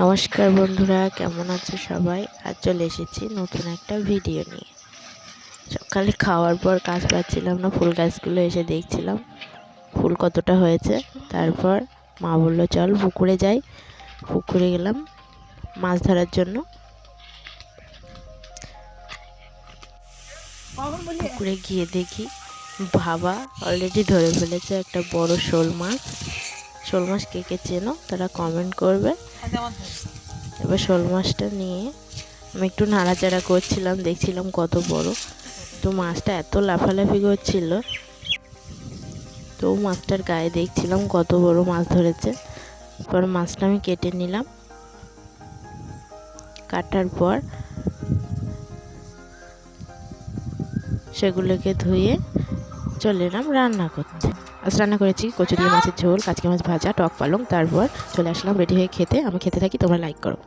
নমস্কার বন্ধুরা, কেমন আছো সবাই? আজ চলে এসেছি নতুন একটা ভিডিও নিয়ে। সকালে খাওয়ার পর কাজ পাচ্ছিলাম না, ফুল গাছগুলো এসে দেখছিলাম ফুল কতটা হয়েছে। তারপর মা বললো চল পুকুরে যাই। পুকুরে গেলাম মাছ ধরার জন্য। পুকুরে গিয়ে দেখি বাবা অলরেডি ধরে ফেলেছে একটা বড় শোল মাছ। শোল মাছ কে কে চেনো তারা কমেন্ট করবে। এবার শোল মাছটা নিয়ে আমি একটু নাড়াচাড়া করছিলাম, দেখছিলাম কত বড়। তো মাছটা এত লাফালাফি করছিল, তো মাছটার গায়ে দেখছিলাম কত বড় মাছ ধরেছে। পর মাছটা আমি কেটে নিলাম। কাটার পর সেগুলোকে ধুয়ে চলে এলাম রান্না করতে। আজ রান্না করেছি কচুরি মাছের ঝোল, কাচকি মাছ ভাজা, টক পালং। তারপর চলে আসলাম রেডি হয়ে খেতে। আমি খেতে থাকি, তোমরা লাইক করো।